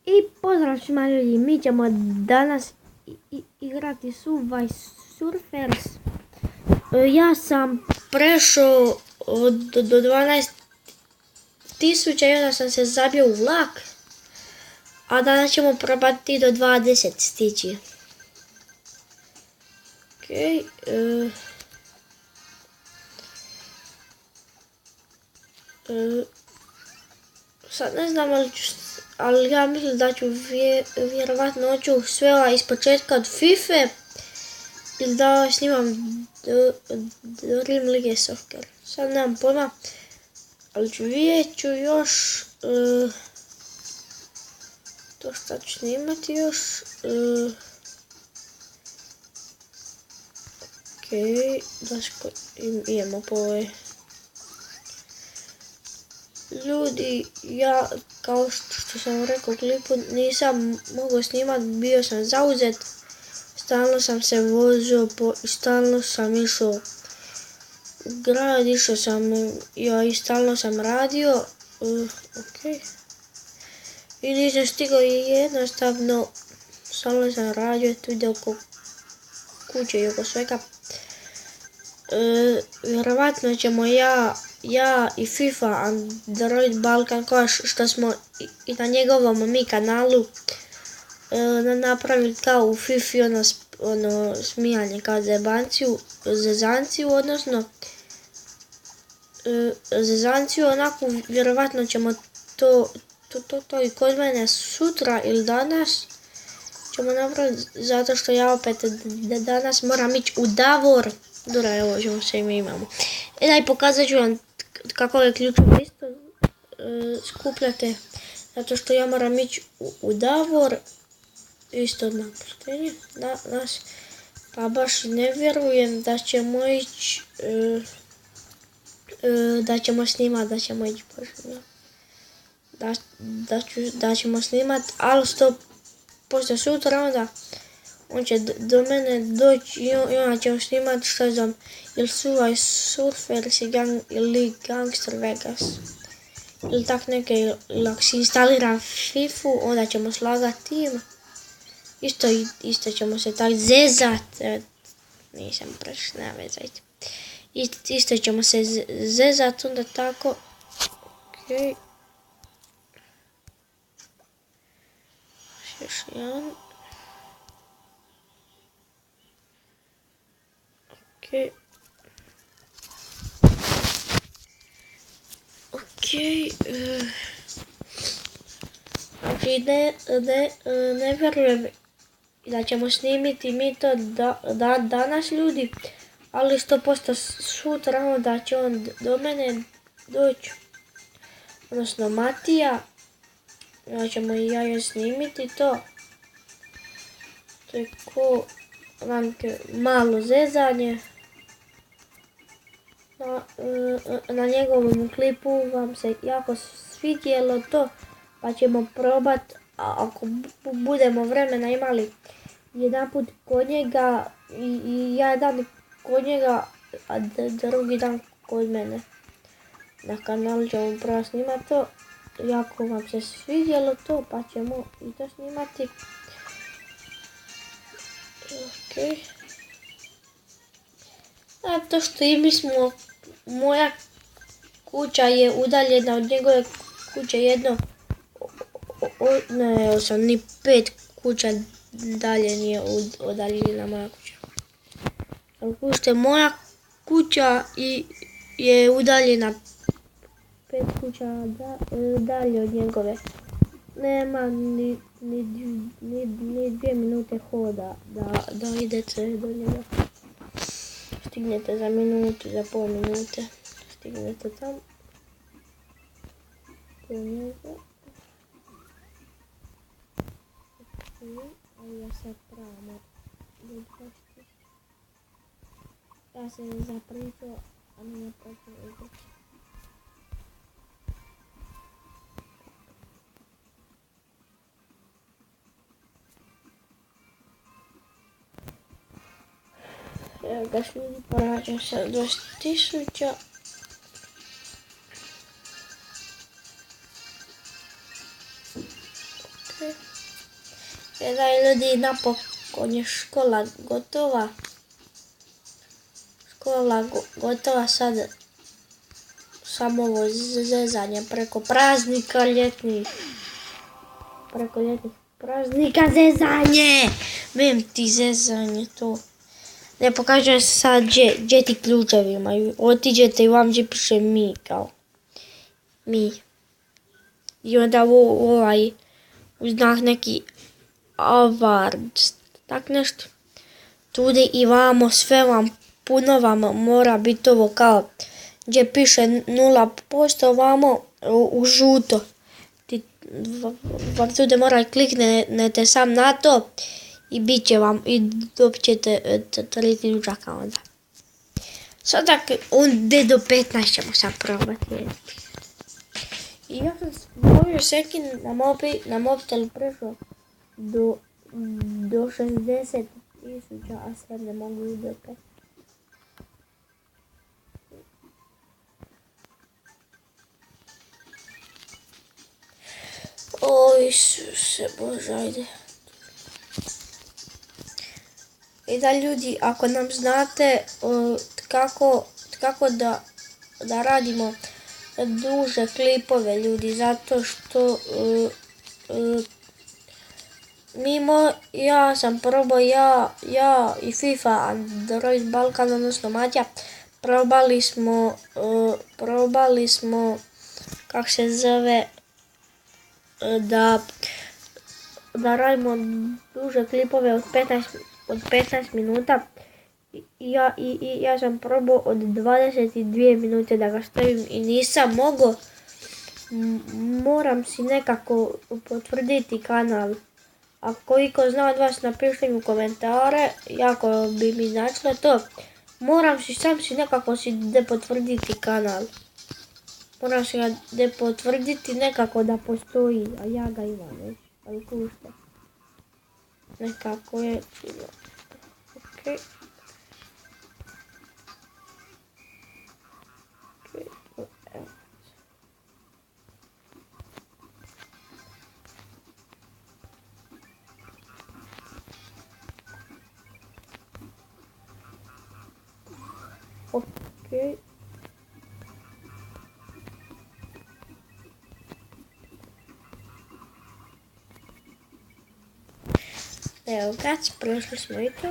I pozdrav svima ljudi, mi ćemo danas igrati Subway Surfers. Ja sam prešao do 12.000 i onda sam se zabio u vlak. A danas ćemo probati do 20 stići. Okej. Sad ne znam ali ja mislim da ću vjerovatno ću sve ispočetka od FIFA ili da snimam Dream League Soccer. Sad nemam pojma, ali vidjet ću još to šta ću snimati još. Okej, daško imamo po ove. Ljudi, ja kao što sam rekao u klipu nisam mogao snimat, bio sam zauzet, stalno sam se vozio, stalno sam išao u grad, išao sam i stalno sam radio, i nisam stigao i jednostavno, stalno sam radio, tu ide oko kuće i oko svega. Vjerovatno ćemo ja i FIFA Android Balkan kao što smo i na njegovom mi kanalu napravili kao u FIFA ono smijanje kao zezanciju, odnosno zezanciju, onako vjerovatno ćemo to i kod mene sutra ili danas ćemo napraviti, zato što ja opet danas moram ići u Davor. Dobro, evo ćemo sve ime imamo. Daj pokazat ću vam kako je ključeve isto skupljate, zato što ja moram ići u Davor, isto na krštenje, pa baš ne vjerujem da ćemo ići, da ćemo snimat, da ćemo ići, da ćemo snimat, ali 100% sutra onda on će do mene doći i onda ćemo snimat što znam, ili Subway Surfers ili Gangster Vegas. Ili tak neke, ili ako si instaliram FIFA, onda ćemo slagat tim. Isto ćemo se tak zezat. Nisam prešao, nema veze. Isto ćemo se zezat, onda tako. Okej. Još jedan. Okej. Znači ne vjerujem da ćemo snimiti mi to danas ljudi, ali 100% sutra onda će on do mene doći, odnosno Matija, da ćemo i ja još snimiti to. To je ko malo zezanje. Na njegovom klipu vam se jako svidjelo to, pa ćemo probat, ako budemo vremena imali jedan put kod njega i jedan kod njega, a drugi dan kod mene. Na kanalu ćemo prvo snimat to, jako vam se svidjelo to, pa ćemo i to snimati. Okej. Zato što i mi smo, moja kuća je udaljena od njegove kuće jedno, ne sam ni 5 kuća dalje nije udaljena moja kuća. Kućite, moja kuća je udaljena 5 kuća dalje od njegove. Nema ni 2 minute hoda da idete do njega. Stignete za minutu, za pol minute. Stignete tam. Do njega. Ali ja sad pravamo. Ja se zapričao, a nije počeo igrati. Evo ga ljudi, porađam sa 20.000. Daj ljudi, napokon je škola gotova. Gotova sad. Samo ovo zezanje preko praznika ljetnih. Preko ljetnih praznika zezanje. Vem ti zezanje to. Ne pokažem se sad gdje ti ključevi imaju. Otiđete i vam gdje piše mi kao. Mi. I onda ovaj uznak neki award. Tak nešto. Tude i vamo sve vam puno vam mora biti ovo kao gdje piše 0% vamo u žuto. Vam tude mora kliknete sam na to i bit će vam i dobit ćete 3 ključaka onda. Sada onda do 15 ćemo sad probati. I ja sam moju sekin na mobitel prešao do 60.000, a sad ne mogu i do 5. O Isuse Bože, ajde. I da ljudi, ako nam znate kako da radimo duže klipove ljudi, zato što ja sam probao, ja i FIFA Android Balkan, odnosno Matja, probali smo kako se zove, da radimo duže klipove od 15 minuta. Ja sam probao od 22 minute da ga stavim i nisam mogao. Moram si nekako potvrditi kanal. Ako iko zna od vas, napišite mi u komentare, jako bi mi značilo to. Moram si nekako potvrditi kanal. Moram si ga potvrditi nekako da postoji, a ja ga imam već, ali kušte. Nekako je čilo. Ok. Ok. Evo ga, prošli smo i to.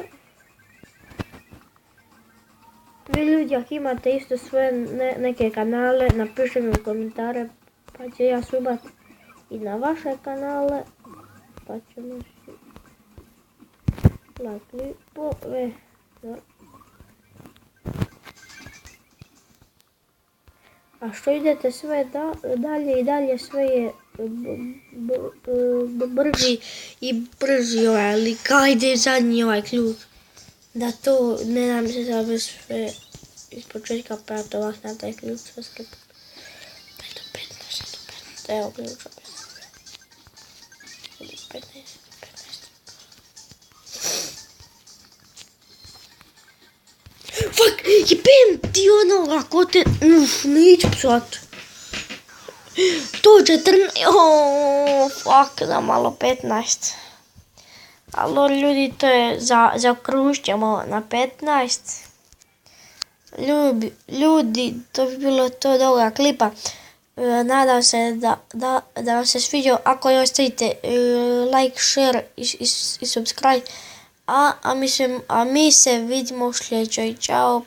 Vi ljudi, ako imate isto svoje neke kanale, napišite mi u komentare, pa ću ja subat i na vaše kanale, pa ćemo si klipove. A što idete sve dalje i dalje, sve je brži i brži ovaj lik. Ajde zadnji ovaj ključ. Da to ne nam se zabe sve iz početka prato vas na taj ključ. Sve skrepo. 5 do 15. Evo ključ opet. 15. Fuck, jebem ti onoga ko te... neću psat. To 14... fuck, da malo 15. Alo ljudi, to je zaokružćemo na 15. Ljudi, to bi bilo to od ovoga klipa. Nadam se da vam se sviđao. Ako ne ostavite like, share i subscribe. A mi se vidimo u sljedećoj. Ćao.